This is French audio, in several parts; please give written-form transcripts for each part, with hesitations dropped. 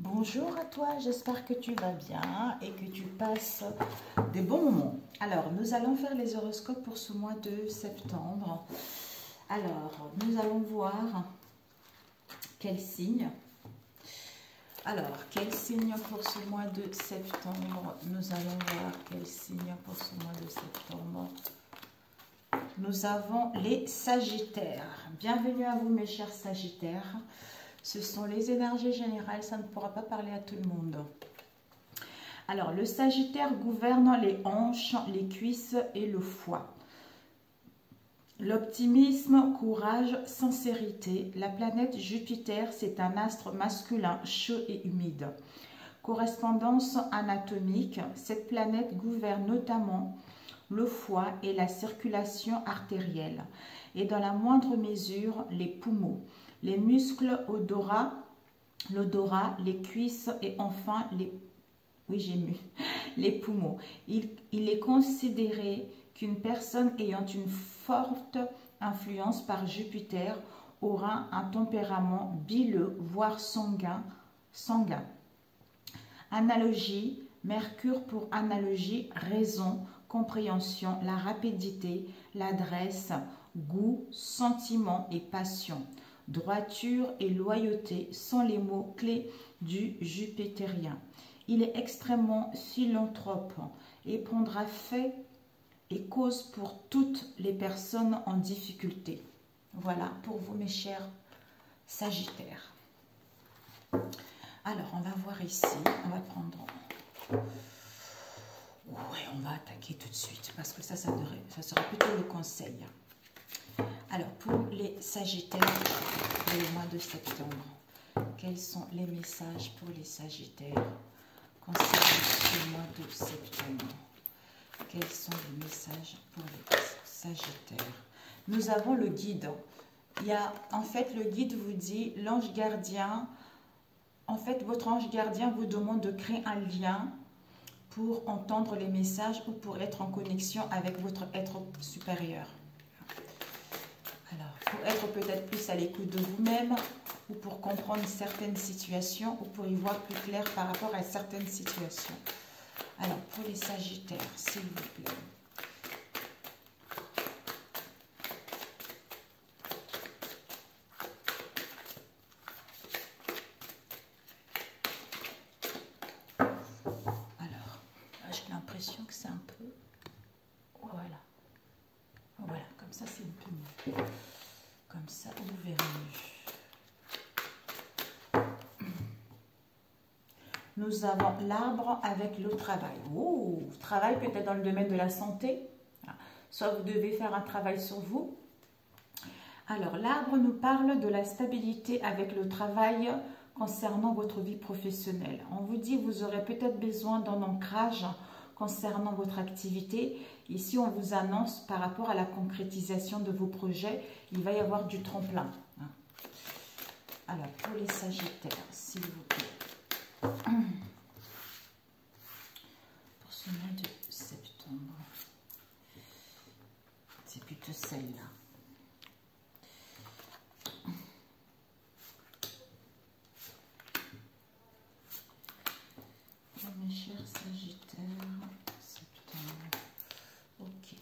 Bonjour à toi, j'espère que tu vas bien et que tu passes des bons moments. Alors, nous allons faire les horoscopes pour ce mois de septembre. Alors, nous allons voir quel signe. Alors, quel signe pour ce mois de septembre? Nous allons voir quel signe pour ce mois de septembre. Nous avons les Sagittaires. Bienvenue à vous mes chers Sagittaires. Ce sont les énergies générales, ça ne pourra pas parler à tout le monde. Alors, le Sagittaire gouverne les hanches, les cuisses et le foie. L'optimisme, courage, sincérité. La planète Jupiter, c'est un astre masculin, chaud et humide. Correspondance anatomique, cette planète gouverne notamment le foie et la circulation artérielle, et dans la moindre mesure les poumons, les muscles l'odorat, les cuisses et enfin les poumons. Il est considéré qu'une personne ayant une forte influence par Jupiter aura un tempérament bileux, voire sanguin. Analogie, Mercure pour analogie, raison, compréhension, la rapidité, l'adresse, goût, sentiment et passion. Droiture et loyauté sont les mots clés du jupitérien. Il est extrêmement philanthrope et prendra fait et cause pour toutes les personnes en difficulté. Voilà pour vous mes chers Sagittaires. Alors on va voir ici, on va prendre... Ouais, on va attaquer tout de suite parce que ça sera plutôt le conseil. Alors, pour les Sagittaires pour le mois de septembre, quels sont les messages pour les Sagittaires concernant ce mois de septembre? Quels sont les messages pour les Sagittaires? Nous avons le guide. En fait, le guide vous dit, l'ange gardien, en fait, votre ange gardien vous demande de créer un lien pour entendre les messages ou pour être en connexion avec votre être supérieur. Alors, pour être peut-être plus à l'écoute de vous-même, ou pour comprendre certaines situations, ou pour y voir plus clair par rapport à certaines situations. Alors, pour les Sagittaires, s'il vous plaît. Alors, j'ai l'impression que c'est un peu... Voilà. Voilà, comme ça c'est un peu mieux. Comme ça, vous verrez mieux. Nous avons l'arbre avec le travail. Oh, travail peut-être dans le domaine de la santé. Soit vous devez faire un travail sur vous. Alors, l'arbre nous parle de la stabilité avec le travail concernant votre vie professionnelle. On vous dit que vous aurez peut-être besoin d'un ancrage concernant votre activité. Ici, on vous annonce par rapport à la concrétisation de vos projets, il va y avoir du tremplin. Alors, pour les Sagittaires, s'il vous plaît. Pour ce mois de septembre, c'est plutôt celle-là. Mes chers Sagittaires, septembre. Ok.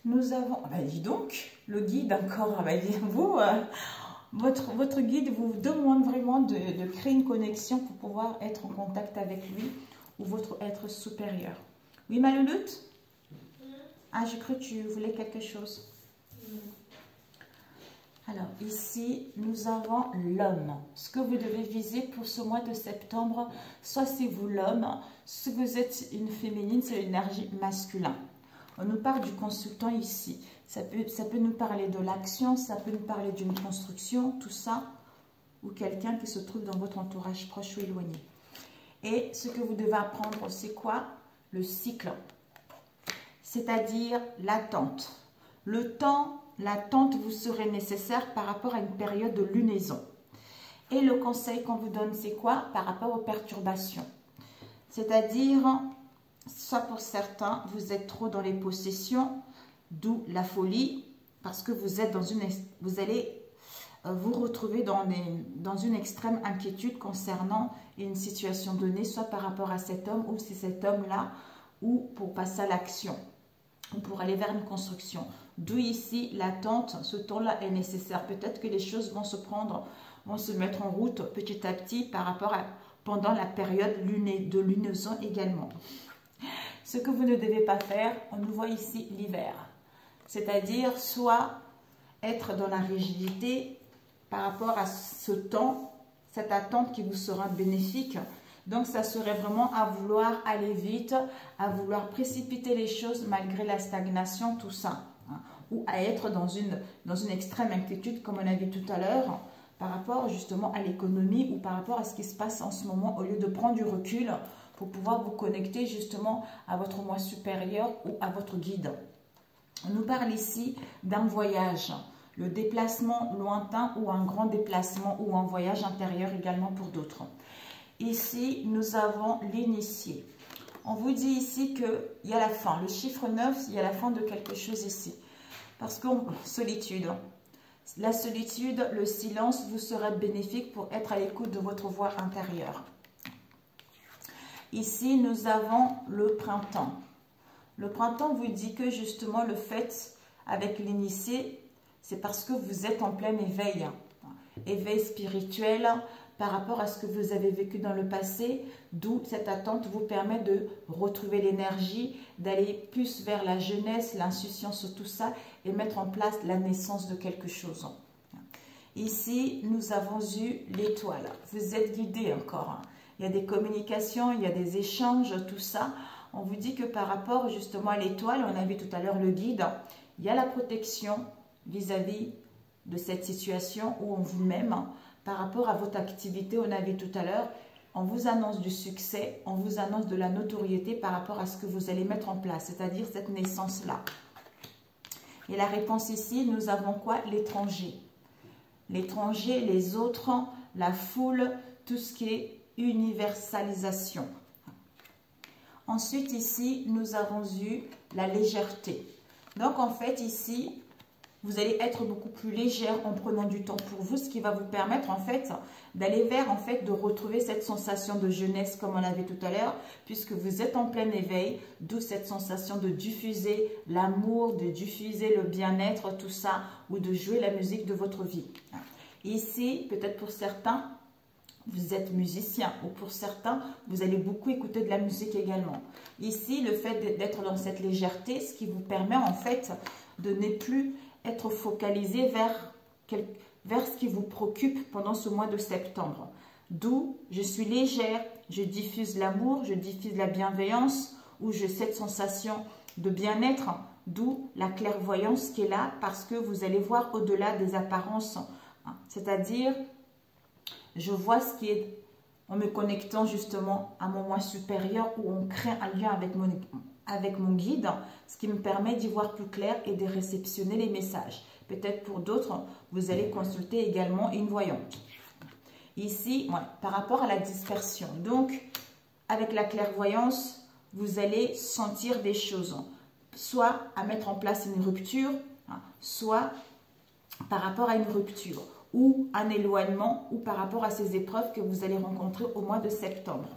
Nous avons, ah bah dis donc, le guide encore, ah bah vous, votre guide vous demande vraiment de créer une connexion pour pouvoir être en contact avec lui ou votre être supérieur. Oui, ma louloute? Ah, j'ai cru que tu voulais quelque chose. Alors, ici, nous avons l'homme. Ce que vous devez viser pour ce mois de septembre, soit c'est vous l'homme, si vous êtes une féminine, c'est l'énergie masculine. On nous parle du consultant ici. Ça peut nous parler de l'action, ça peut nous parler d'une construction, tout ça, ou quelqu'un qui se trouve dans votre entourage proche ou éloigné. Et ce que vous devez apprendre, c'est quoi? Le cycle. C'est-à-dire l'attente. Le temps, l'attente vous serait nécessaire par rapport à une période de lunaison. Et le conseil qu'on vous donne, c'est quoi? Par rapport aux perturbations. C'est-à-dire, soit pour certains, vous êtes trop dans les possessions, d'où la folie, parce que vous êtes vous allez vous retrouver dans une extrême inquiétude concernant une situation donnée, soit par rapport à cet homme ou c'est cet homme-là, ou pour passer à l'action, ou pour aller vers une construction. D'où ici l'attente, ce temps-là est nécessaire. Peut-être que les choses vont se mettre en route petit à petit par rapport à pendant la période de lunaison également. Ce que vous ne devez pas faire, on nous voit ici l'hiver. C'est-à-dire soit être dans la rigidité par rapport à ce temps, cette attente qui vous sera bénéfique. Donc, ça serait vraiment à vouloir aller vite, à vouloir précipiter les choses malgré la stagnation, tout ça. Hein, ou à être dans une extrême inquiétude, comme on a vu tout à l'heure, par rapport justement à l'économie ou par rapport à ce qui se passe en ce moment, au lieu de prendre du recul pour pouvoir vous connecter justement à votre moi supérieur ou à votre guide. On nous parle ici d'un voyage, le déplacement lointain ou un grand déplacement ou un voyage intérieur également pour d'autres. Ici, nous avons l'initié. On vous dit ici qu'il y a la fin. Le chiffre 9, il y a la fin de quelque chose ici. Parce que solitude. La solitude, le silence vous sera bénéfique pour être à l'écoute de votre voix intérieure. Ici, nous avons le printemps. Le printemps vous dit que justement le fait avec l'initié, c'est parce que vous êtes en plein éveil. Éveil spirituel par rapport à ce que vous avez vécu dans le passé, d'où cette attente vous permet de retrouver l'énergie, d'aller plus vers la jeunesse, l'insouciance, tout ça, et mettre en place la naissance de quelque chose. Ici, nous avons eu l'étoile. Vous êtes guidé encore. Il y a des communications, il y a des échanges, tout ça. On vous dit que par rapport justement à l'étoile, on a vu tout à l'heure le guide, il y a la protection vis-à-vis de cette situation ou en vous-même. Par rapport à votre activité, on a vu tout à l'heure, on vous annonce du succès, on vous annonce de la notoriété par rapport à ce que vous allez mettre en place, c'est-à-dire cette naissance-là. Et la réponse ici, nous avons quoi? L'étranger. L'étranger, les autres, la foule, tout ce qui est universalisation. Ensuite, ici, nous avons eu la légèreté. Donc, en fait, ici, vous allez être beaucoup plus légère en prenant du temps pour vous, ce qui va vous permettre, en fait, d'aller vers, en fait, de retrouver cette sensation de jeunesse, comme on l'avait tout à l'heure, puisque vous êtes en plein éveil, d'où cette sensation de diffuser l'amour, de diffuser le bien-être, tout ça, ou de jouer la musique de votre vie. Ici, peut-être pour certains, vous êtes musicien ou pour certains, vous allez beaucoup écouter de la musique également. Ici, le fait d'être dans cette légèreté, ce qui vous permet en fait de ne plus être focalisé vers ce qui vous préoccupe pendant ce mois de septembre. D'où je suis légère, je diffuse l'amour, je diffuse la bienveillance ou j'ai cette sensation de bien-être, d'où la clairvoyance qui est là parce que vous allez voir au-delà des apparences. C'est-à-dire, je vois ce qui est en me connectant justement à mon moi supérieur où on crée un lien avec mon guide, ce qui me permet d'y voir plus clair et de réceptionner les messages. Peut-être pour d'autres, vous allez consulter également une voyante. Ici, ouais, par rapport à la dispersion. Donc, avec la clairvoyance, vous allez sentir des choses. Soit à mettre en place une rupture, soit par rapport à une rupture ou un éloignement ou par rapport à ces épreuves que vous allez rencontrer au mois de septembre.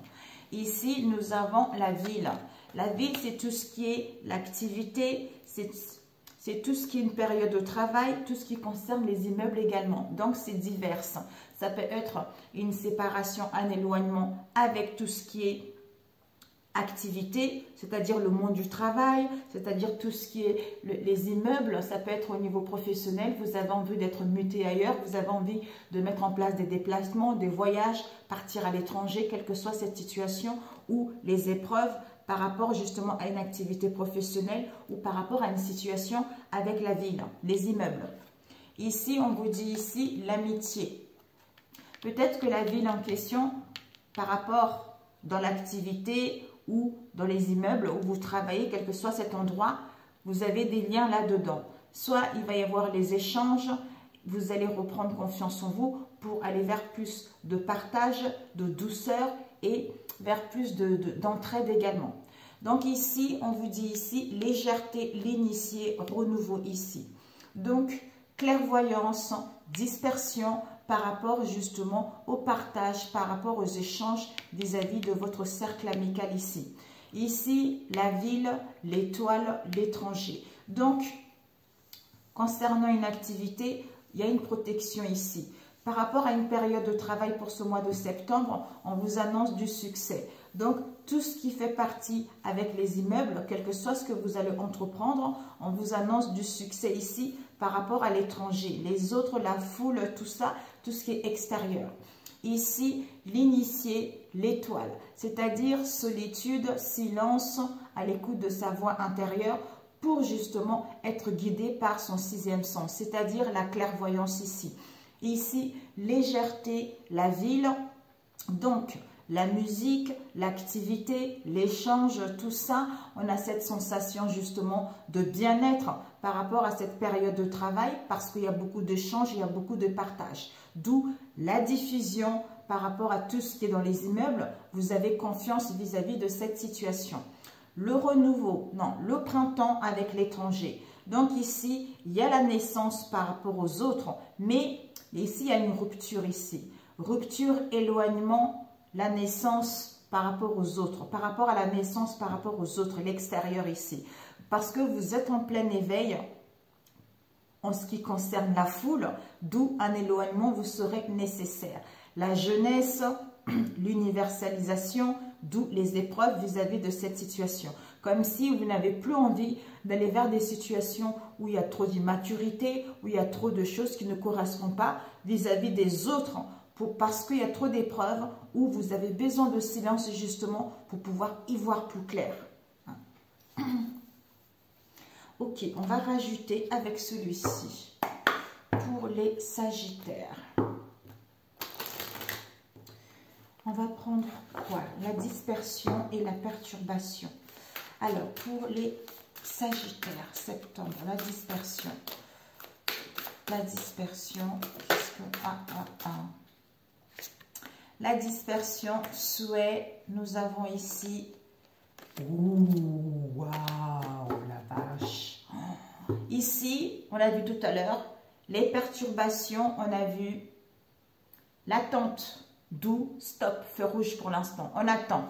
Ici, nous avons la ville. La ville, c'est tout ce qui est l'activité, c'est tout ce qui est une période de travail, tout ce qui concerne les immeubles également. Donc, c'est divers. Ça peut être une séparation, un éloignement avec tout ce qui est activité, c'est-à-dire le monde du travail, c'est-à-dire tout ce qui est les immeubles, ça peut être au niveau professionnel, vous avez envie d'être muté ailleurs, vous avez envie de mettre en place des déplacements, des voyages, partir à l'étranger, quelle que soit cette situation, ou les épreuves par rapport justement à une activité professionnelle ou par rapport à une situation avec la ville, les immeubles. Ici, on vous dit ici l'amitié. Peut-être que la ville en question, par rapport dans l'activité ou dans les immeubles où vous travaillez, quel que soit cet endroit, vous avez des liens là-dedans. Soit il va y avoir les échanges, vous allez reprendre confiance en vous, pour aller vers plus de partage, de douceur et vers plus d'entraide également. Donc ici, on vous dit ici, légèreté, l'initié, renouveau ici. Donc, clairvoyance, dispersion par rapport justement au partage, par rapport aux échanges vis-à-vis de votre cercle amical ici. Ici, la ville, l'étoile, l'étranger. Donc, concernant une activité, il y a une protection ici. Par rapport à une période de travail pour ce mois de septembre, on vous annonce du succès. Donc, tout ce qui fait partie avec les immeubles, quel que soit ce que vous allez entreprendre, on vous annonce du succès ici par rapport à l'étranger. Les autres, la foule, tout ça, tout ce qui est extérieur. Ici, l'initié, l'étoile, c'est-à-dire solitude, silence, à l'écoute de sa voix intérieure pour justement être guidé par son sixième sens, c'est-à-dire la clairvoyance ici. Ici, légèreté, la ville, donc la musique, l'activité, l'échange, tout ça, on a cette sensation justement de bien-être par rapport à cette période de travail parce qu'il y a beaucoup d'échanges, il y a beaucoup de partage. D'où la diffusion par rapport à tout ce qui est dans les immeubles, vous avez confiance vis-à-vis de cette situation. Le renouveau, non, le printemps avec l'étranger. Donc ici, il y a la naissance par rapport aux autres, mais ici, il y a une rupture ici. Rupture, éloignement, la naissance par rapport aux autres, par rapport à la naissance par rapport aux autres, l'extérieur ici. Parce que vous êtes en plein éveil en ce qui concerne la foule, d'où un éloignement vous serait nécessaire. La jeunesse, l'universalisation, d'où les épreuves vis-à-vis de cette situation. Comme si vous n'avez plus envie d'aller vers des situations où il y a trop d'immaturité, où il y a trop de choses qui ne correspondent pas vis-à-vis des autres, parce qu'il y a trop d'épreuves où vous avez besoin de silence justement pour pouvoir y voir plus clair. Ok, on va rajouter avec celui-ci pour les Sagittaires. On va prendre quoi? La dispersion et la perturbation. Alors, pour les Sagittaires, septembre, la dispersion. La dispersion, qu'est-ce que... La dispersion, souhait, nous avons ici... Ouh, waouh, la vache. Ici, on a vu tout à l'heure, les perturbations, on a vu l'attente. D'où stop, feu rouge pour l'instant. On attend.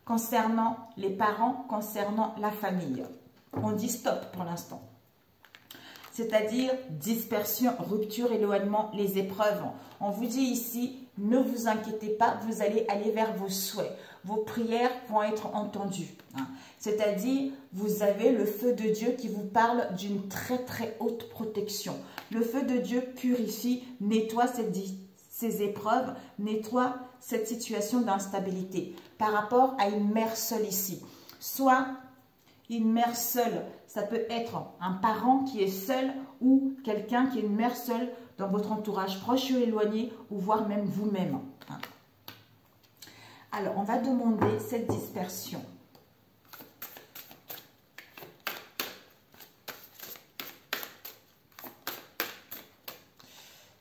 Concernant les parents, concernant la famille. On dit stop pour l'instant. C'est-à-dire dispersion, rupture, éloignement, les épreuves. On vous dit ici, ne vous inquiétez pas, vous allez aller vers vos souhaits. Vos prières vont être entendues. C'est-à-dire, vous avez le feu de Dieu qui vous parle d'une très très haute protection. Le feu de Dieu purifie, nettoie ces épreuves, nettoie cette situation d'instabilité par rapport à une mère seule ici. Soit une mère seule, ça peut être un parent qui est seul ou quelqu'un qui est une mère seule dans votre entourage proche ou éloigné ou voire même vous-même. Alors, on va demander cette dispersion.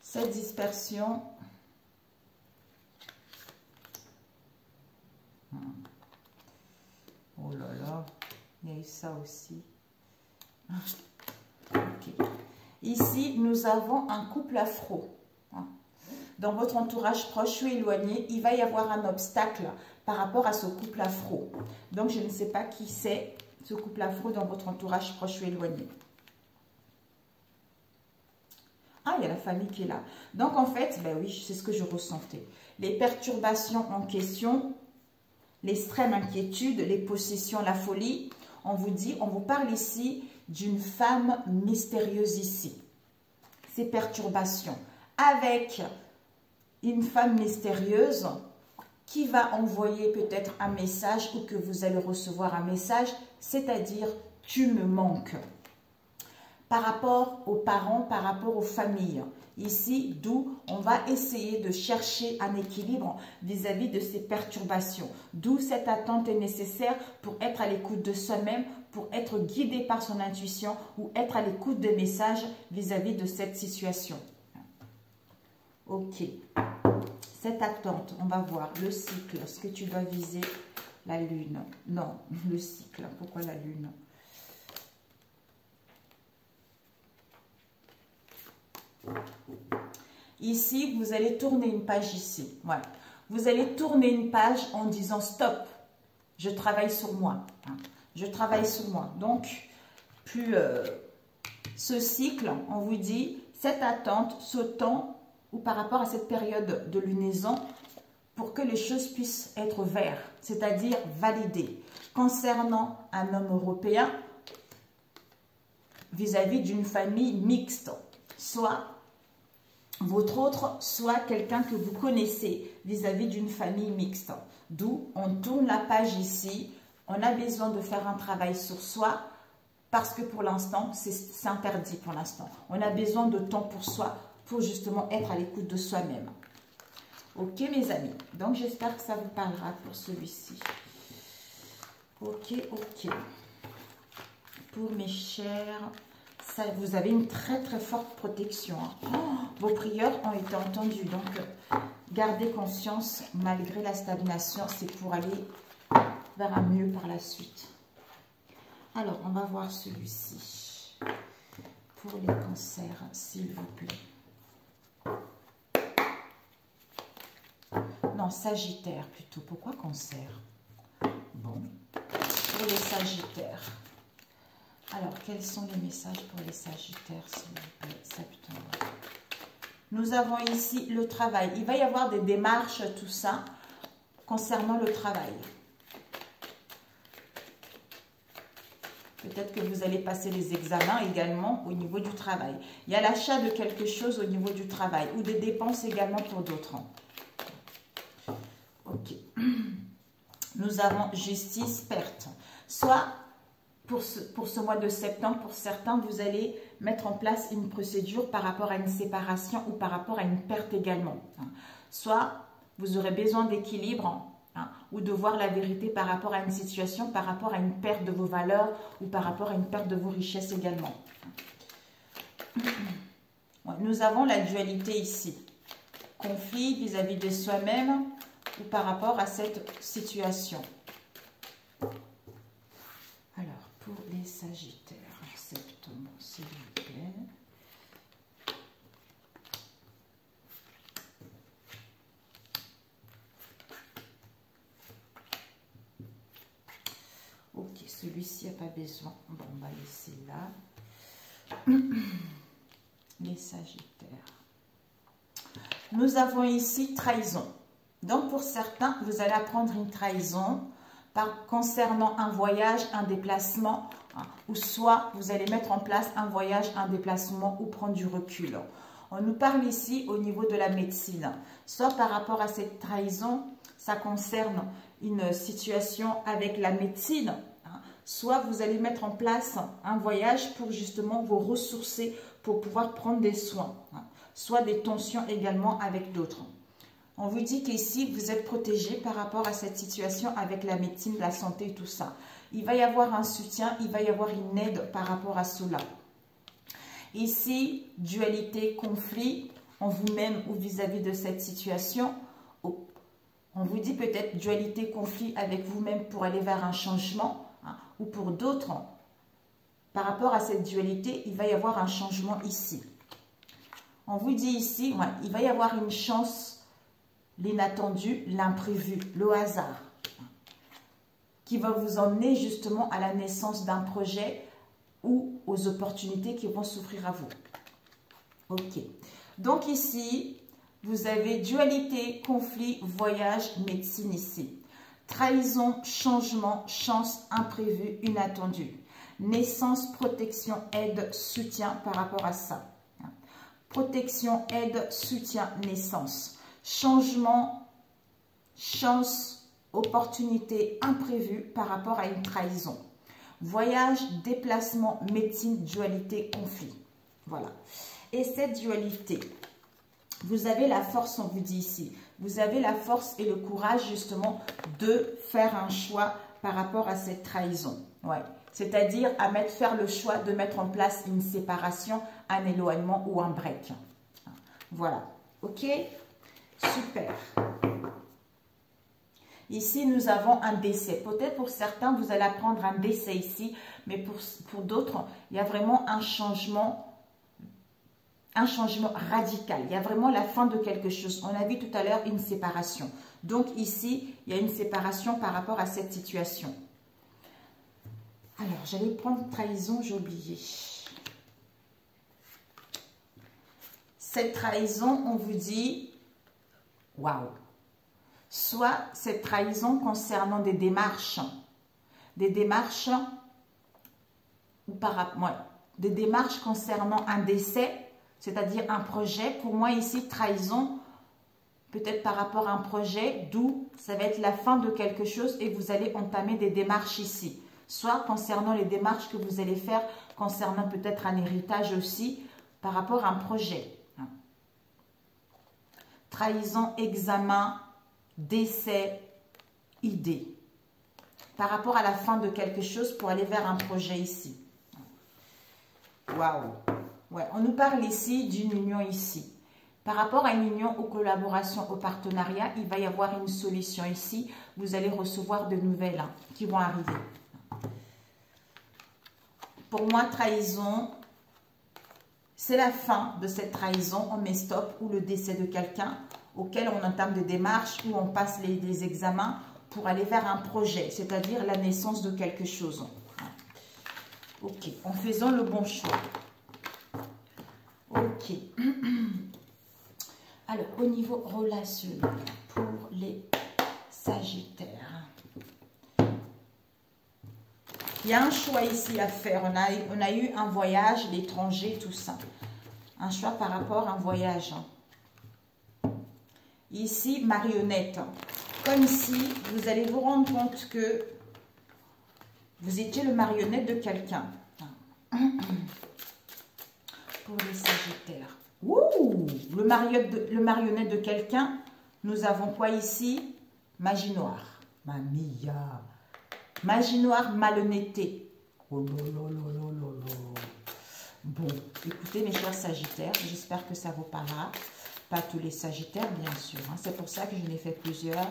Cette dispersion... Oh là là, il y a eu ça aussi. Okay. Ici, nous avons un couple afro. Dans votre entourage proche ou éloigné, il va y avoir un obstacle par rapport à ce couple afro. Donc, je ne sais pas qui c'est, ce couple afro dans votre entourage proche ou éloigné. Ah, il y a la famille qui est là. Donc, en fait, ben oui, c'est ce que je ressentais. Les perturbations en question, l'extrême inquiétude, les possessions, la folie, on vous parle ici d'une femme mystérieuse ici. Ces perturbations. Avec une femme mystérieuse qui va envoyer peut-être un message ou que vous allez recevoir un message, c'est-à-dire « tu me manques ». Par rapport aux parents, par rapport aux familles. Ici, d'où on va essayer de chercher un équilibre vis-à-vis de ces perturbations. D'où cette attente est nécessaire pour être à l'écoute de soi-même, pour être guidé par son intuition ou être à l'écoute des messages vis-à-vis de cette situation. Ok. Cette attente, on va voir le cycle. Est-ce que tu dois viser la lune? Non, le cycle. Pourquoi la lune? Ici, vous allez tourner une page ici. Voilà. Vous allez tourner une page en disant stop. Je travaille sur moi. Je travaille sur moi. Donc, plus ce cycle, on vous dit, cette attente, ce temps, ou par rapport à cette période de lunaison, pour que les choses puissent être vertes, c'est-à-dire validées. Concernant un homme européen, vis-à-vis d'une famille mixte, soit votre autre, soit quelqu'un que vous connaissez vis-à-vis d'une famille mixte. D'où on tourne la page ici. On a besoin de faire un travail sur soi parce que pour l'instant, c'est interdit pour l'instant. On a besoin de temps pour soi pour justement être à l'écoute de soi-même. Ok mes amis, donc j'espère que ça vous parlera pour celui-ci. Ok, ok. Pour mes chers, ça, vous avez une très très forte protection. Vos prières ont été entendues, donc gardez conscience malgré la stagnation, c'est pour aller vers un mieux par la suite. Alors, on va voir celui-ci pour les cancers, s'il vous plaît. Non, Sagittaire plutôt. Pourquoi cancer? Bon, pour les Sagittaires. Alors, quels sont les messages pour les Sagittaires, s'il vous plaît, septembre? Nous avons ici le travail. Il va y avoir des démarches, tout ça, concernant le travail. Peut-être que vous allez passer les examens également au niveau du travail. Il y a l'achat de quelque chose au niveau du travail ou des dépenses également pour d'autres. Ok. Nous avons justice, perte. Soit pour ce mois de septembre, pour certains, vous allez mettre en place une procédure par rapport à une séparation ou par rapport à une perte également. Soit vous aurez besoin d'équilibre ou de voir la vérité par rapport à une situation, par rapport à une perte de vos valeurs ou par rapport à une perte de vos richesses également. Nous avons la dualité ici. Conflit vis-à-vis de soi-même ou par rapport à cette situation. Alors, pour les Sagittaires, septembre, s'il vous plaît. Ok, celui-ci n'a pas besoin. Bon, on va laisser là. Les Sagittaires. Nous avons ici trahison. Donc, pour certains, vous allez apprendre une trahison concernant un voyage, un déplacement, ou soit vous allez mettre en place un voyage, un déplacement ou prendre du recul. On nous parle ici au niveau de la médecine. Soit par rapport à cette trahison, ça concerne une situation avec la médecine, soit vous allez mettre en place un voyage pour justement vous ressourcer, pour pouvoir prendre des soins, soit des tensions également avec d'autres. On vous dit qu'ici, vous êtes protégé par rapport à cette situation avec la médecine, la santé et tout ça. Il va y avoir un soutien, il va y avoir une aide par rapport à cela. Ici, dualité, conflit en vous-même ou vis-à-vis de cette situation. On vous dit peut-être dualité, conflit avec vous-même pour aller vers un changement, ou pour d'autres, par rapport à cette dualité, il va y avoir un changement ici. On vous dit ici, il va y avoir une chance, l'inattendu, l'imprévu, le hasard, qui va vous emmener justement à la naissance d'un projet ou aux opportunités qui vont s'offrir à vous. Ok. Donc ici, vous avez dualité, conflit, voyage, médecine ici. Trahison, changement, chance, imprévu, inattendu. Naissance, protection, aide, soutien par rapport à ça. Protection, aide, soutien, naissance. Changement, chance, opportunité, imprévue par rapport à une trahison. Voyage, déplacement, médecine, dualité, conflit. Voilà. Et cette dualité, vous avez la force, on vous dit ici. Vous avez la force et le courage justement de faire un choix par rapport à cette trahison. Ouais. C'est-à-dire faire le choix de mettre en place une séparation, un éloignement ou un break. Voilà. Ok? Super. Ici, nous avons un décès. Peut-être pour certains, vous allez apprendre un décès ici, mais pour d'autres, il y a vraiment un changement radical. Il y a vraiment la fin de quelque chose. On a vu tout à l'heure une séparation. Donc ici, il y a une séparation par rapport à cette situation. Alors, j'allais prendre trahison, j'ai oublié. Cette trahison, on vous dit, waouh. Soit cette trahison concernant des démarches ou des démarches concernant un décès, c'est-à-dire un projet. Pour moi ici, trahison, peut-être par rapport à un projet, d'où ça va être la fin de quelque chose et vous allez entamer des démarches ici. Soit concernant les démarches que vous allez faire, concernant peut-être un héritage aussi, par rapport à un projet. Trahison, examen, décès, idée. Par rapport à la fin de quelque chose pour aller vers un projet ici. Waouh! Ouais, on nous parle ici d'une union ici. Par rapport à une union, aux collaborations, au partenariat, il va y avoir une solution ici. Vous allez recevoir de nouvelles qui vont arriver. Pour moi, trahison, c'est la fin de cette trahison. On met stop ou le décès de quelqu'un auquel on entame des démarches où on passe les examens pour aller vers un projet, c'est-à-dire la naissance de quelque chose. Ok, en faisant le bon choix. Ok. Alors, au niveau relationnel, pour les Sagittaires, il y a un choix ici à faire. On a eu un voyage, l'étranger, tout ça. Un choix par rapport à un voyage. Ici, marionnette. Comme si vous allez vous rendre compte que vous étiez le marionnette de quelqu'un. Pour les Sagittaires. Ouh, le marionnette de quelqu'un. Nous avons quoi ici? Magie noire. Mamia. Magie noire, malhonnêteté. Oh lolololololo. Bon, écoutez mes chers Sagittaires, j'espère que ça vous parlera. Pas tous les Sagittaires, bien sûr. C'est pour ça que je n'ai fait plusieurs,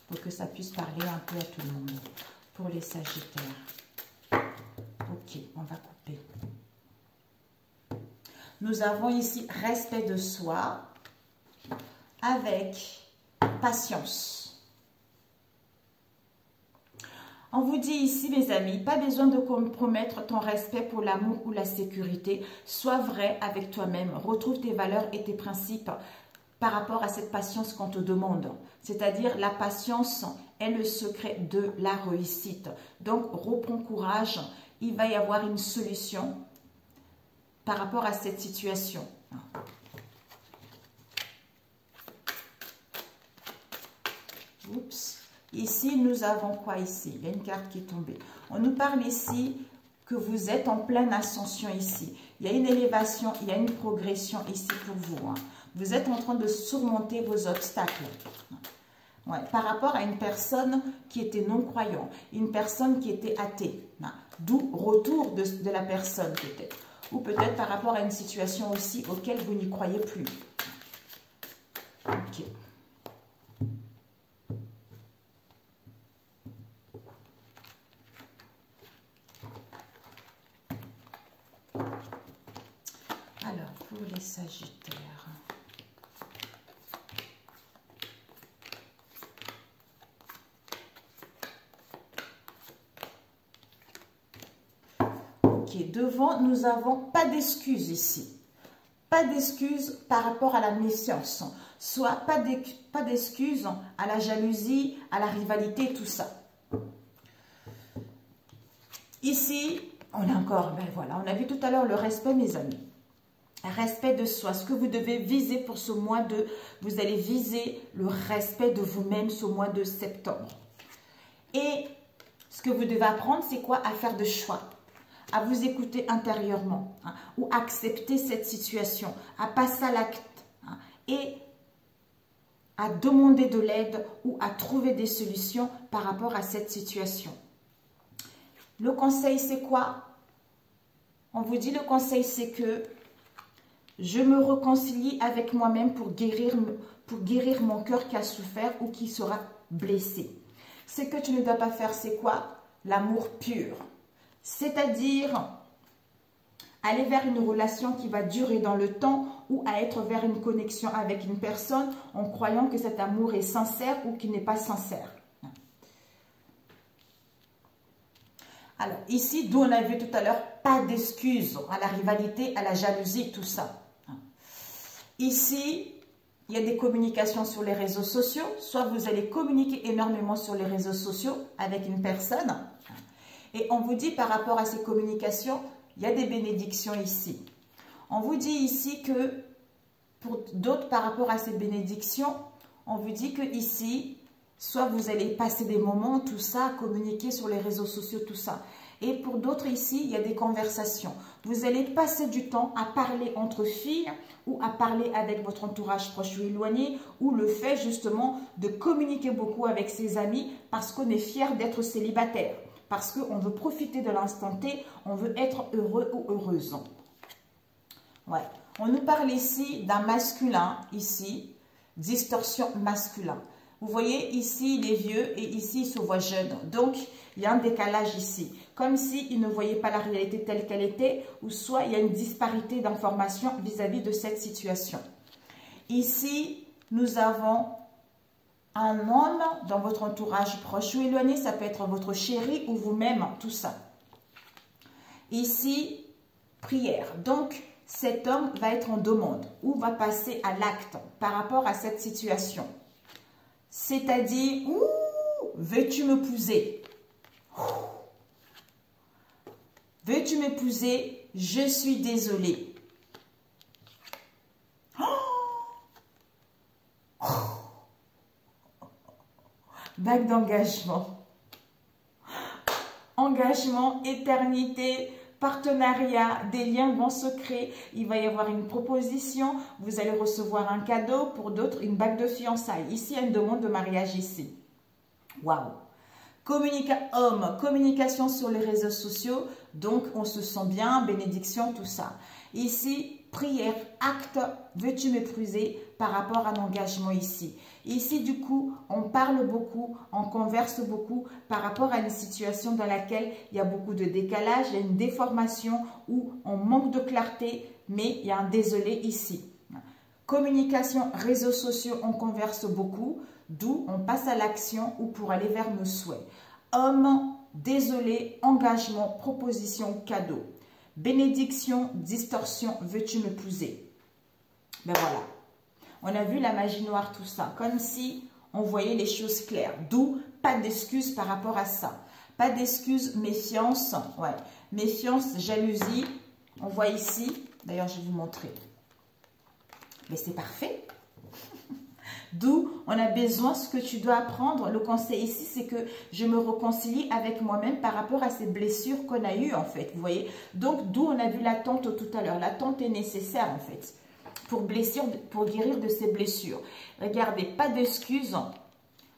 pour que ça puisse parler un peu à tout le monde. Pour les Sagittaires. Ok, on va couper. Nous avons ici respect de soi avec patience. On vous dit ici, mes amis, pas besoin de compromettre ton respect pour l'amour ou la sécurité. Sois vrai avec toi-même. Retrouve tes valeurs et tes principes par rapport à cette patience qu'on te demande. C'est-à-dire, la patience est le secret de la réussite. Donc, reprends courage. Il va y avoir une solution par rapport à cette situation. Oups. Ici, nous avons quoi ici? Il y a une carte qui est tombée. On nous parle ici que vous êtes en pleine ascension ici. Il y a une élévation, il y a une progression ici pour vous. Vous êtes en train de surmonter vos obstacles. Ouais, par rapport à une personne qui était non-croyant, une personne qui était athée. D'où retour de la personne peut-être. Ou peut-être par rapport à une situation aussi auquel vous n'y croyez plus. Ok. Alors, pour les Sagittaires. Ok, devant, nous n'avons pas d'excuses ici. Pas d'excuses par rapport à la méfiance. Soit pas d'excuses à la jalousie, à la rivalité, tout ça. Ici, on a encore, ben voilà, on a vu tout à l'heure le respect, mes amis. Respect de soi. Ce que vous devez viser pour ce mois de... Vous allez viser le respect de vous-même ce mois de septembre. Et ce que vous devez apprendre, c'est quoi? À faire des choix. À vous écouter intérieurement. Ou accepter cette situation. À passer à l'acte. Et à demander de l'aide ou à trouver des solutions par rapport à cette situation. Le conseil, c'est quoi? On vous dit le conseil, c'est que Je me réconcilie avec moi-même pour guérir mon cœur qui a souffert ou qui sera blessé. Ce que tu ne dois pas faire, c'est quoi? L'amour pur. C'est-à-dire aller vers une relation qui va durer dans le temps ou à être vers une connexion avec une personne en croyant que cet amour est sincère ou qu'il n'est pas sincère. Alors, ici, d'où on a vu tout à l'heure, pas d'excuses à la rivalité, à la jalousie, tout ça. Ici, il y a des communications sur les réseaux sociaux. Soit vous allez communiquer énormément sur les réseaux sociaux avec une personne. Et on vous dit par rapport à ces communications, il y a des bénédictions ici. On vous dit ici que, pour d'autres par rapport à ces bénédictions, on vous dit que ici, soit vous allez passer des moments, tout ça, communiquer sur les réseaux sociaux, tout ça. Et pour d'autres ici, il y a des conversations. Vous allez passer du temps à parler entre filles ou à parler avec votre entourage proche ou éloigné, ou le fait justement de communiquer beaucoup avec ses amis parce qu'on est fier d'être célibataire, parce qu'on veut profiter de l'instant T, on veut être heureux ou heureuse. Ouais. On nous parle ici d'un masculin, ici, distorsion masculin. Vous voyez, ici, il est vieux et ici, il se voit jeune. Donc, il y a un décalage ici. Comme s'il ne voyait pas la réalité telle qu'elle était, ou soit il y a une disparité d'informations vis-à-vis de cette situation. Ici, nous avons un homme dans votre entourage proche ou éloigné. Ça peut être votre chéri ou vous-même, tout ça. Ici, prière. Donc, cet homme va être en demande ou va passer à l'acte par rapport à cette situation. C'est-à-dire, veux-tu m'épouser? Veux-tu m'épouser? Je suis désolée. Bague d'engagement. Engagement, éternité, partenariat, des liens vont se créer. Il va y avoir une proposition. Vous allez recevoir un cadeau. Pour d'autres, une bague de fiançailles. Ici, il y a une demande de mariage ici. Waouh! Communication sur les réseaux sociaux. Donc, on se sent bien. Bénédiction, tout ça. Ici, prière, acte. Veux-tu m'épouser par rapport à l'engagement ici? Ici, du coup, on parle beaucoup, on converse beaucoup par rapport à une situation dans laquelle il y a beaucoup de décalage, il y a une déformation ou on manque de clarté, mais il y a un désolé ici. Communication, réseaux sociaux, on converse beaucoup, d'où on passe à l'action ou pour aller vers nos souhaits. Homme, désolé, engagement, proposition, cadeau. Bénédiction, distorsion, veux-tu m'épouser? Ben voilà. On a vu la magie noire, tout ça. Comme si on voyait les choses claires. D'où pas d'excuses par rapport à ça. Pas d'excuses, méfiance. Ouais. Méfiance, jalousie. On voit ici. D'ailleurs, je vais vous montrer. Mais c'est parfait. D'où on a besoin, ce que tu dois apprendre. Le conseil ici, c'est que je me réconcilie avec moi-même par rapport à ces blessures qu'on a eues, en fait. Vous voyez? Donc, d'où on a vu l'attente tout à l'heure. L'attente est nécessaire, en fait, pour guérir de ces blessures. Regardez, pas d'excuses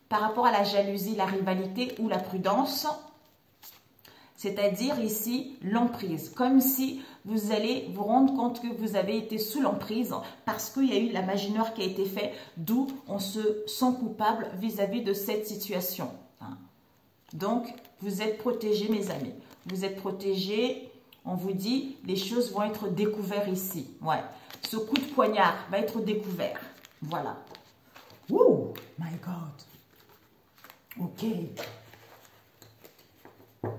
par rapport à la jalousie, la rivalité ou la prudence. C'est-à-dire ici, l'emprise. Comme si vous allez vous rendre compte que vous avez été sous l'emprise parce qu'il y a eu la magie noire qui a été faite, d'où on se sent coupable vis-à-vis de cette situation. Donc, vous êtes protégés, mes amis. Vous êtes protégés. On vous dit, les choses vont être découvertes ici. Ouais. Ce coup de poignard va être découvert. Voilà. Oh my God. Ok.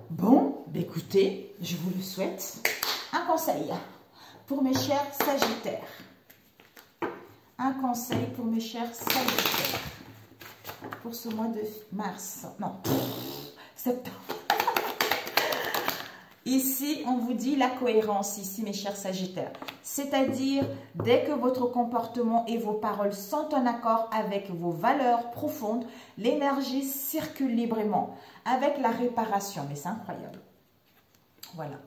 Bon, écoutez, je vous le souhaite. Un conseil pour mes chers Sagittaires. Un conseil pour mes chers Sagittaires. Pour ce mois de mars. Non, septembre. Ici, on vous dit la cohérence, ici, mes chers Sagittaires. C'est-à-dire, dès que votre comportement et vos paroles sont en accord avec vos valeurs profondes, l'énergie circule librement avec la réparation. Mais c'est incroyable. Voilà.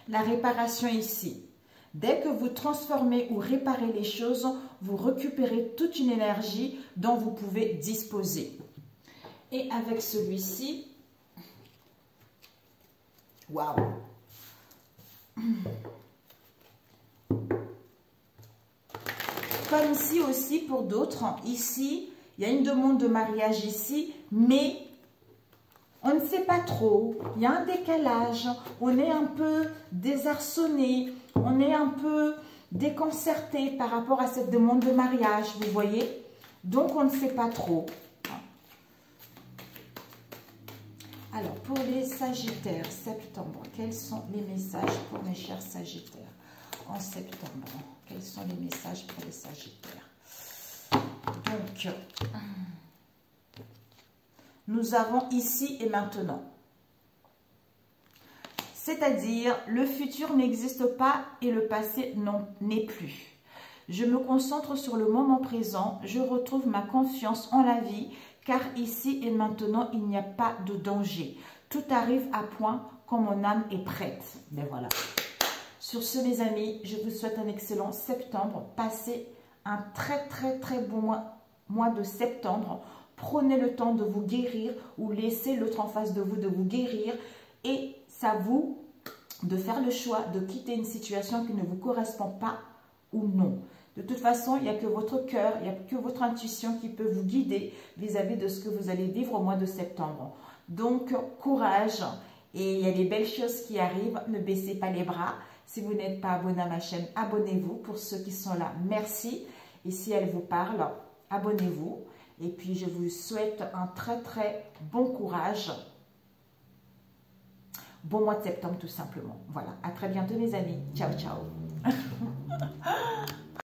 La réparation ici. Dès que vous transformez ou réparez les choses, vous récupérez toute une énergie dont vous pouvez disposer. Et avec celui-ci, waouh! comme ici aussi pour d'autres, ici, il y a une demande de mariage ici, mais on ne sait pas trop. Il y a un décalage, on est un peu désarçonné, on est un peu déconcerté par rapport à cette demande de mariage, vous voyez? Donc, on ne sait pas trop. Alors, pour les Sagittaires, septembre, quels sont les messages pour mes chers Sagittaires en septembre? Quels sont les messages pour les Sagittaires? Donc, nous avons ici et maintenant. C'est-à-dire, le futur n'existe pas et le passé n'est plus. Je me concentre sur le moment présent, je retrouve ma confiance en la vie, car ici et maintenant, il n'y a pas de danger. Tout arrive à point quand mon âme est prête. Ben voilà. Sur ce, mes amis, je vous souhaite un excellent septembre. Passez un très bon mois de septembre. Prenez le temps de vous guérir ou laissez l'autre en face de vous guérir. Et c'est à vous de faire le choix de quitter une situation qui ne vous correspond pas ou non. De toute façon, il n'y a que votre cœur, il n'y a que votre intuition qui peut vous guider vis-à-vis de ce que vous allez vivre au mois de septembre. Donc, courage et il y a des belles choses qui arrivent. Ne baissez pas les bras. Si vous n'êtes pas abonné à ma chaîne, abonnez-vous. Pour ceux qui sont là, merci. Et si elle vous parle, abonnez-vous. Et puis, je vous souhaite un très bon courage. Bon mois de septembre, tout simplement. Voilà. À très bientôt, mes amis. Ciao, ciao.